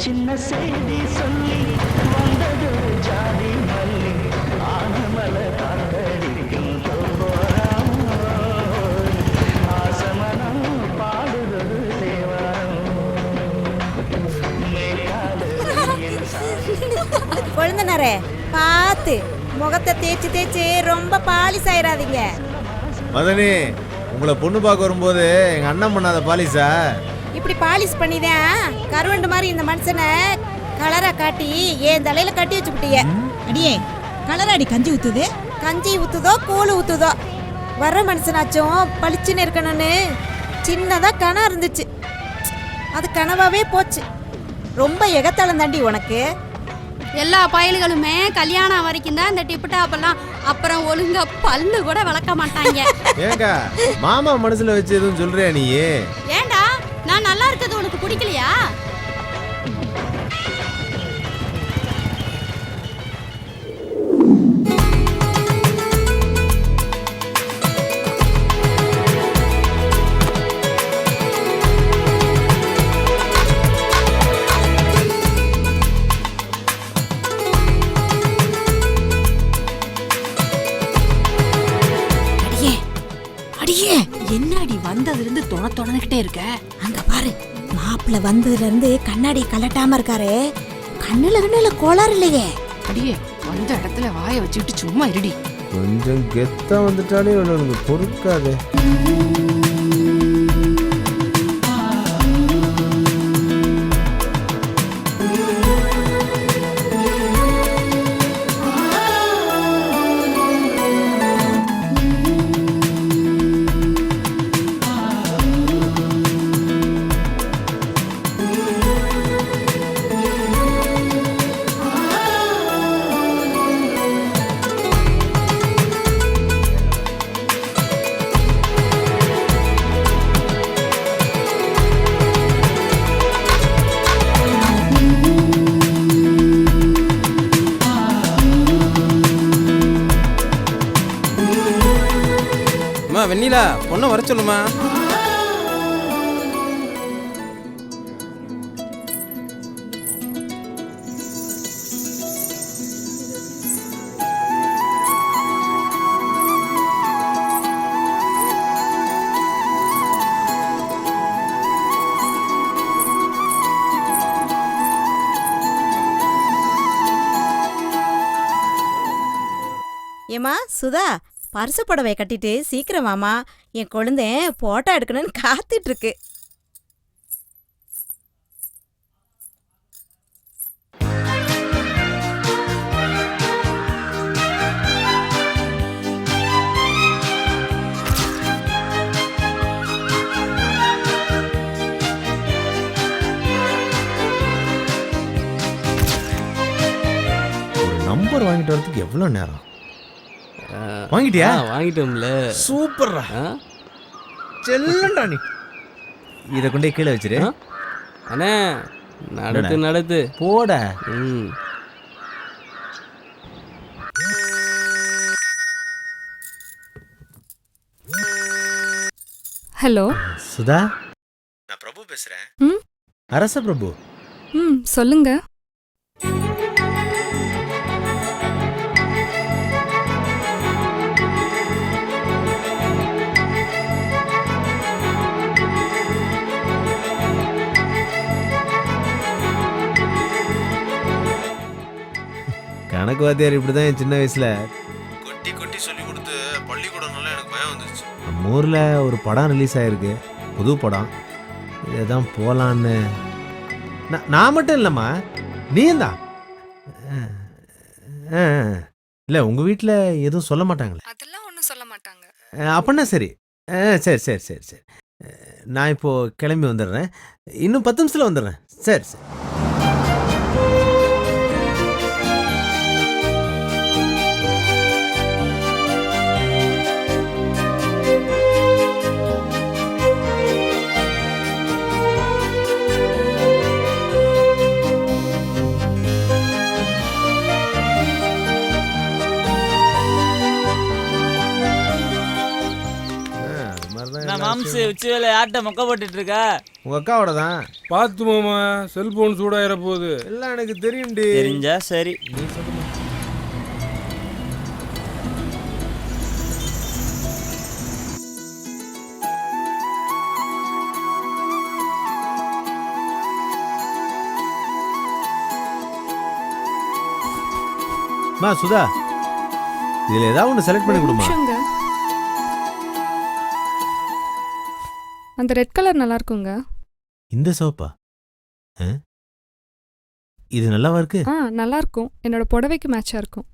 சின்ன செய்தி சொல்லி வந்தது ஜாதி மல்லி ஆனமல காத்தடிக்கும் தோரணம் ஆசமனம் பாடுறது தேவாரம் மேலாடு குழந்தனாரே பார்த்து முகத்தை தேய்ச்சி தேய்ச்சி ரொம்ப பாலிஸ் ஆயிடாதீங்க. மதனி, உங்களை பொண்ணு பார்க்க வரும்போது எங்க அண்ணன் பண்ணாத பாலிஸா? இப்படி பாலிஷ் பண்ணிதான் கருவண்டு மாதிரி இந்த மனுஷனை கலரா காட்டி என் தலையில கட்டி வச்சுக்கிட்டீங்க. அடியே கலராடி கஞ்சி ஊத்துது. கஞ்சி ஊத்துதோ கூழு ஊத்துதோ வர்ற மனுஷனாச்சும் பளிச்சுன்னு இருக்கணும்னு சின்னதா கனவு இருந்துச்சு. அது கனவாவே போச்சு. ரொம்ப எகத்தாளம் தாண்டி உனக்கு. எல்லா பயல்களுமே கல்யாணம் வரைக்கும் தான் இந்த டிப்பு டாப்பெல்லாம், அப்புறம் ஒழுங்கா பல்லு கூட வளர்க்க மாட்டாங்க. ஏங்கா மாமா மனசுல வச்சு எதுவும் சொல்றியா நீ? ஏண்டா நான் நல்லா இருக்கிறது உனக்கு பிடிக்கலையா? என்னடி வந்ததுல இருந்து தொணக்கிட்டே இருக்க? அங்க பாரு, மாப்பிள்ள வந்ததுல இருந்து கண்ணாடி கலட்டாம இருக்காரு. கண்ணுல கோளாறு இல்லையே. அடியே வந்த இடத்துல வாயை வச்சுக்கிட்டு சும்மா இருடி. கொஞ்சம் கெத்தா வந்துட்டாலே உனக்கு பொறுக்காது. வெண்ணிலா, பொண்ணை வர சொல்லுமா. ஏமா சுதா, பரிசு புடவை கட்டிட்டு சீக்கிரம் வாமா. என் குழந்தை போட்டோ எடுக்கணும்னு காத்துட்டு இருக்கு. நம்பர் வாங்கிட்டு வரதுக்கு எவ்வளவு நேரம்? வாங்கிட்டியா? வாங்கிட்டோம்ல. சூப்பர்ரா, செல்லண்டா நீ. இதை கொண்டே கீழே வச்சிரு. அண்ணே நடத்து போட. ஹலோ சுதா, நான் பிரபு பேசுறேன். அரச பிரபு. சொல்லுங்க. கணக்கு வாத்தியார் இப்படிதான் என் சின்ன வயசுல கொட்டி கொட்டி சொல்லி கொடுத்து பள்ளிக்கூடம்னால எனக்கு பயம் வந்துருச்சு. நம்ம ஊர்ல ஒரு படம் ரிலீஸ் ஆயிருக்கு, புது படம். இதான் போலான்னு. நான் மட்டும் இல்லம்மா, நீயும் தான். இல்ல உங்க வீட்டுல எதுவும் சொல்ல மாட்டாங்களே? அதெல்லாம் ஒன்றும் சொல்ல மாட்டாங்க. அப்படின்னா சரி. சரி சரி சரி சரி, நான் இப்போ கிளம்பி வந்துடுறேன். இன்னும் 10 நிமிஷத்துல வந்துடுறேன். சரி சரி. என்ன மாம்சு உச்சி வேலை யார்கிட்ட மொக்க போட்டுட்டு இருக்க? உங்க அக்காவோட தான். பார்த்து மாமா, செல்போன் சூடாயிர போகுது. எல்லாம் எனக்கு தெரியும்டி. தெரிஞ்சா சரி. நீ சொல்லுமா. மா சுதா, இதுல ஏதாவது ஒன்று செலக்ட் பண்ணி கொடுமா. நிமிஷங்க. அந்த ரெட் கலர் நல்லா இருக்குங்க. இந்த சோப்பா? இது நல்லாவா இருக்கு? நல்லா இருக்கும். என்னோட புடவைக்கு மேட்சா இருக்கும்.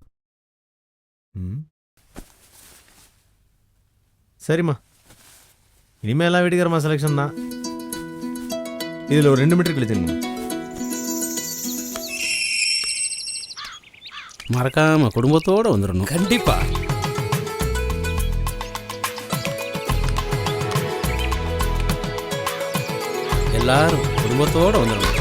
சரிம்மா, இனிமே எல்லாம் வீட்டுக்காரமா செலெக்ஷன் தான். இதுல ஒரு 2 மீட்டர் கழிச்சுங்க. மறக்காம குடும்பத்தோட வந்துடணும். கண்டிப்பா. எல்லாரும் குடும்பத்தோட வந்துடணும்.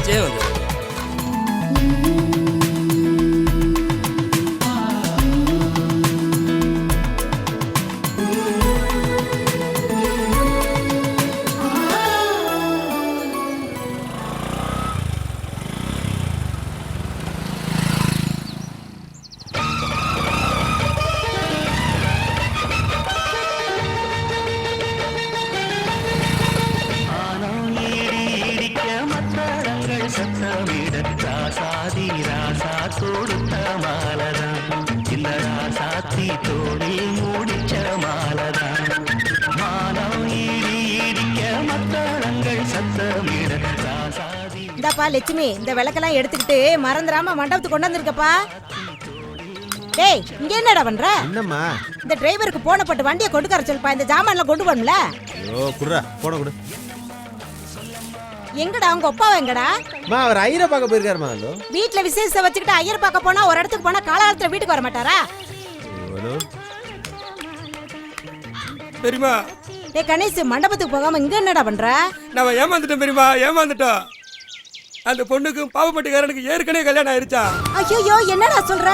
இந்தாப்பா லட்சுமி, இந்த விளக்கெல்லாம் எடுத்துக்கிட்டு மறந்துடாம மண்டபத்துக்கு கொண்டு வந்திருக்கப்பா. டேய், இங்க என்னடா பண்ற? என்னம்மா? இந்த டிரைவருக்கு போன போட்டு வண்டியை கொண்டு வர சொல்லுப்பா. இந்த ஜாமான்லாம் கொண்டு போகணும்ல. ஐயோ குடுறா, போன குடு. எங்கடா உங்க அப்பாவை எங்கடா? மா அவர் ஐயரை பார்க்க போயிருக்காருமா. வீட்டுல விசேஷத்தை வச்சுக்கிட்டு ஐயர் பார்க்க போனா ஒரு இடத்துக்கு போனா காலகாலத்துல வீட்டுக்கு வர மாட்டாரா? பெரியமா, டேய் கணேஷ், மண்டபத்துக்கு போகாம இங்க என்னடா பண்ற? நம்ம ஏமாந்துட்டோம் பெரியமா, ஏமாந்துட்டோம். அந்த பொண்ணுக்கு பாவப்பட்டிக்காரனுக்கு ஏற்கனவே கல்யாணம் ஆயிருச்சா? ஐயோ, என்னடா சொல்ற?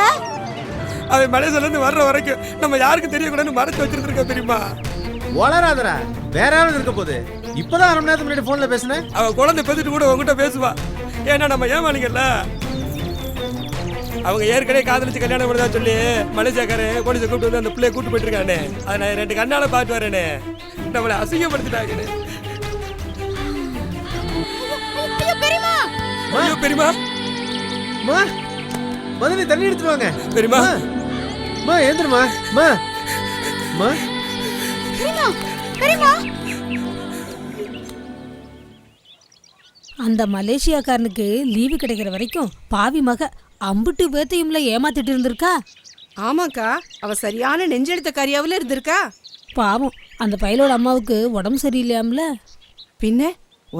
அவன் மலேசியால இருந்து வர்ற வரைக்கும் நம்ம யாருக்கும் தெரியக்கூடாதுன்னு மறைச்சு வச்சிருக்க பெரியமா. வளராதரா, வேற யாரும் இருக்க போகுது. இப்பதான் 1 மணி நேரத்துக்கு முன்னாடி போன்ல பேசினேன். அவ குழந்தை பெத்துட்டு கூட உங்ககிட்ட பேசுவா. ஏன்னா நம்ம ஏமாளிங்கல்ல. அவங்க ஏற்கனவே காதலிச்சு கல்யாணம் பண்ணதா சொல்லி மலேசியாக்காரன் போலீஸை கூப்பிட்டு வந்து அந்த பிள்ளைய கூட்டு போயிட்டு இருக்கானே. அதை நான் 2 கண்ணால பார்த்து வரேனே. நம்மளை அசிங்கப்படுத்திட்டாங்கன்னு. ஐயோ பெரியமா, மதுரை தண்ணி எடுத்துட்டு வாங்க. பெரியமா, மா ஏந்திரமா. மா மா பெரியமா, அந்த மலேசியாக்காரனுக்கு லீவு கிடைக்கிற வரைக்கும் பாவி மக அம்புட்டு பேத்தையும்ல ஏமாத்திட்டு இருந்திருக்கா. ஆமாக்கா, அவ சரியான நெஞ்செடுத்த கரியாவில் இருந்திருக்கா. பாவம், அந்த பையலோட அம்மாவுக்கு உடம்பு சரியில்லையாம்ல. பின்ன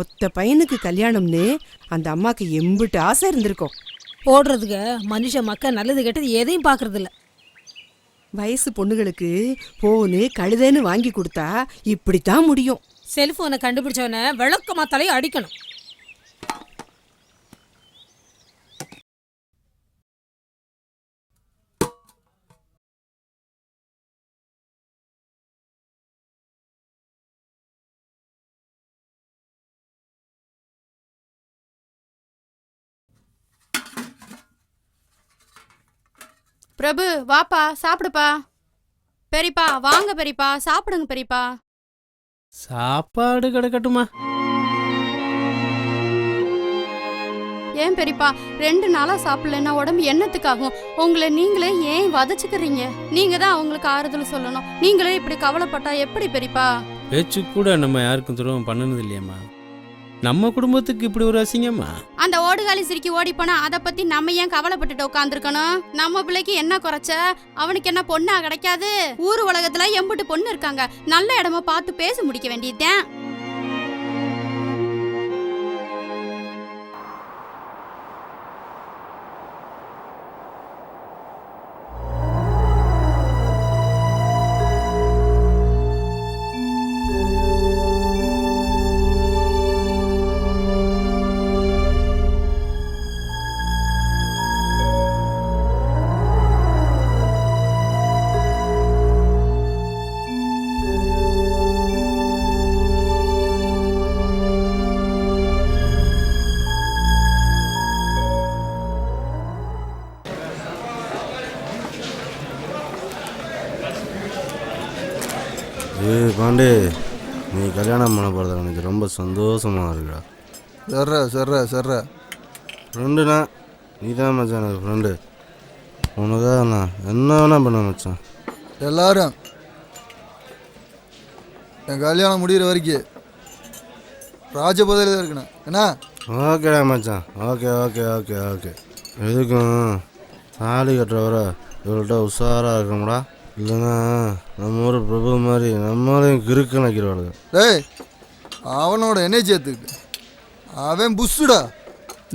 ஒத்த பையனுக்கு கல்யாணம்னு அந்த அம்மாக்கு எம்பிட்டு ஆசை இருந்திருக்கும். ஓடுறதுக்கு மனுஷ மக்க நல்லது கெட்டது எதையும் பாக்குறது இல்ல. வயசு பொண்ணுகளுக்கு போனு கழுதைன்னு வாங்கி கொடுத்தா இப்படித்தான் முடியும். செல்போனை கண்டுபிடிச்சவன விளக்கமா தலையை அடிக்கணும். பிரபு வாப்பா சாப்பிடுப்பா. பெரியப்பா வாங்க பெரியப்பா, சாப்பிடுங்க பெரியப்பா. சாப்பாடு கிடக்கட்டுமா? ஏன் பெரியப்பா 2 நாளா சாப்பிடலன்னா உடம்பு என்னத்துக்காகும்? உங்களை நீங்களே ஏன் வதச்சுக்கிறீங்க? நீங்க தான் அவங்களுக்கு ஆறுதல் சொல்லணும். நீங்களே இப்படி கவலைப்பட்டா எப்படி பெரியப்பா? பேச்சு கூட நம்ம யாருக்கும் துரோகம் பண்ணனது இல்லையம்மா. நம்ம குடும்பத்துக்கு இப்படி ஒரு அசிங்கம்மா. அந்த ஓடுகாலி சிரிக்கி ஓடி போனா அதை பத்தி நம்ம ஏன் கவலைப்பட்டுட்டு உட்காந்துருக்கணும்? நம்ம பிள்ளைக்கு என்ன குறைச்ச? அவனுக்கு என்ன பொண்ணா கிடைக்காது? ஊர் உலகத்துல எம்புட்டு பொண்ணு இருக்காங்க. நல்ல இடமா பார்த்து பேச முடிக்க வேண்டியதுதான். பாண்டி, நீ கல்யாணம் பண்ண போகிறத எனக்கு ரொம்ப சந்தோஷமாக இருக்குடா. சர்ற ஃப்ரெண்டுண்ணா, நீ தான் மச்சான் எனக்கு ஃப்ரெண்டு. உனக்காக நான் என்ன வேணா பண்ண மச்சான். எல்லாரும் என் கல்யாணம் முடிகிற வரைக்கும் ராஜபோதையில் தான் இருக்கணும் என்ன? ஓகேடா மச்சான், ஓகே ஓகே ஓகே ஓகே. எதுக்கும் தாலி கட்டுறவர இவள்கிட்ட உஷாராக இருக்கணும்டா. இல்லைன்னா நம்ம ஊர் பிரபு மாதிரி நம்மளையும் கிறுக்கு நினைக்கிறவாளுங்க. டேய் அவனோட என்னை சேர்த்துக்கிட்டு அவன் புஷ்ஷுடா.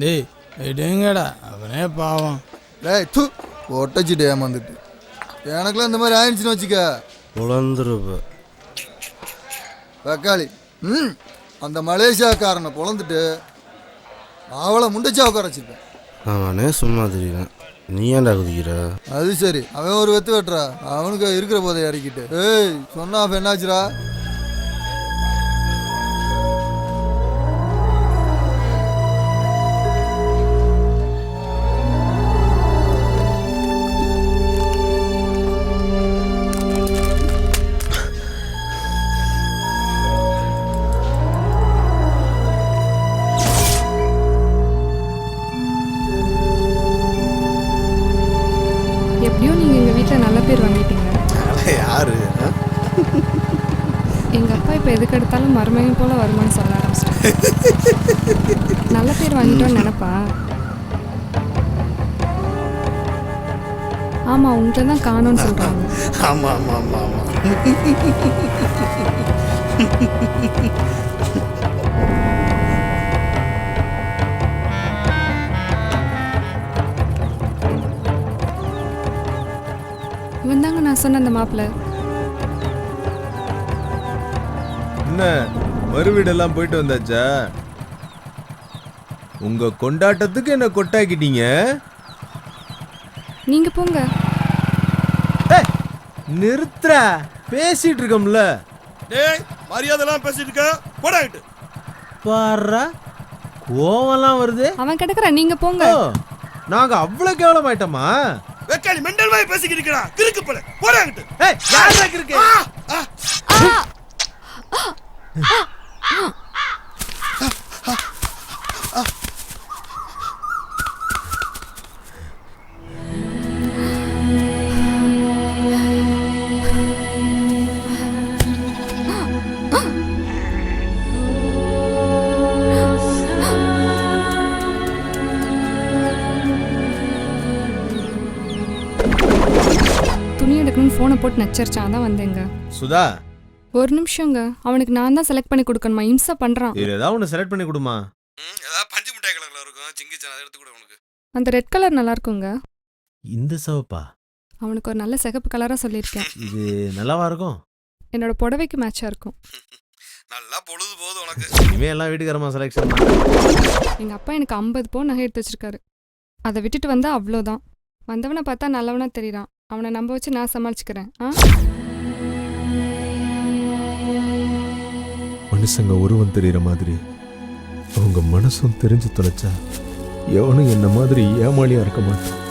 டேய் எடுங்கடா, அவனே பாவம். டேய் தூ ஒட்டச்சிட்டு ஏமாந்துட்டு எனக்குலாம் இந்த மாதிரி ஆயிடுச்சுன்னு வச்சுக்க குழந்துருப்ப தக்காளி. அந்த மலேசியாக்காரனை பொழந்துட்டு அவளை முண்டச்சாவை குறைச்சிருப்பேன். அவனே சும்மா தெரியல, நீ ஏன்டா குதிக்கிற? அது சரி, அவன் ஒரு வெத்து வெட்டுறா, அவனுக்கு இருக்கிற போதை இறக்கிட்டு. ஏய் சொன்னா அப்ப என்னாச்சுரா? எப்படியோ நீங்கள் எங்கள் வீட்டில் நல்ல பேர் வாங்கிட்டீங்க. யாரு? எங்கள் அப்பா இப்போ எதுக்கு எடுத்தாலும் மருமகன் போல் வருமானு சொல்ல ஆரம்பிச்சிட்டாங்க. நல்ல பேர் வாங்கிட்டோன்னு நினப்பா? ஆமாம், உங்களை தான் காணோன்னு சொல்கிறாங்க. ஆமா ஆமா ஆமா ஆமா. இவன் தாங்க நான் சொன்ன அந்த மாப்பிள்ளை. என்ன மறு வீடெல்லாம் போயிட்டு வந்தாச்சா? உங்க கொண்டாட்டத்துக்கு என்ன கொட்டாக்கிட்டீங்க? நீங்கள் போங்க. நிறுத்துற, பேசிட்டு இருக்கோம்ல. டேய் மரியாதைலாம் பேசிட்டு இருக்க, போடாங்கிட்டு. பாரு கோவம்லாம் வருது. அவன் கிடக்குற, நீங்கள் போங்க. நாங்க அவ்வளவு கேவலமாயிட்டோமா? வெக்காளி மெண்டல் மாதிரி பேசிக்கிட்டு இருக்கடா, கிறுக்கு போல, போடாங்கிட்டு. ஏய் யாரா கிறுக்கு? துணி எடுக்கணும்னு ஃபோனை போட்டு நச்சரிச்சான், தான் வந்தேங்க. சுதா, ஒரு நிமிஷங்க, அவனுக்கு நான் தான் செலக்ட் பண்ணி கொடுக்கணுமா? இம்சா பண்ணுறான். ஏதாவது ஒன்று செலக்ட் பண்ணி கொடுமா. ஏதாவது பஞ்சு மிட்டாய் கலர்ல இருக்கும், சிங்கிச்சான், அதை எடுத்து கூட உனக்கு. அந்த ரெட் கலர் நல்லா இருக்குங்க. இந்த சிவப்பா? அவனுக்கு ஒரு நல்ல சிகப்பு கலராக சொல்லியிருக்கேன். இது நல்லாவா இருக்கும்? என்னோட புடவைக்கு மேட்சாக இருக்கும். நல்லா பொழுது போகுது உனக்கு. இனிமே எல்லாம் வீட்டுக்காரமா செலெக்ஷன் தான். எங்கள் அப்பா எனக்கு 50 பவுன் நகை எடுத்து வச்சிருக்காரு. அதை விட்டுட்டு வந்தால் அவ்வளோதான். வந்தவனை பார்த்தா நல்லவனா தெரியுறான். அவனை நம்ப வச்சு நான் சமாளிச்சுக்கிறேன். மனுஷங்க உருவம் தெரியுற மாதிரி அவங்க மனசும் தெரிஞ்சு தொலைச்சா எவனும் என்ன மாதிரி ஏமாளியா இருக்க மாட்டான்.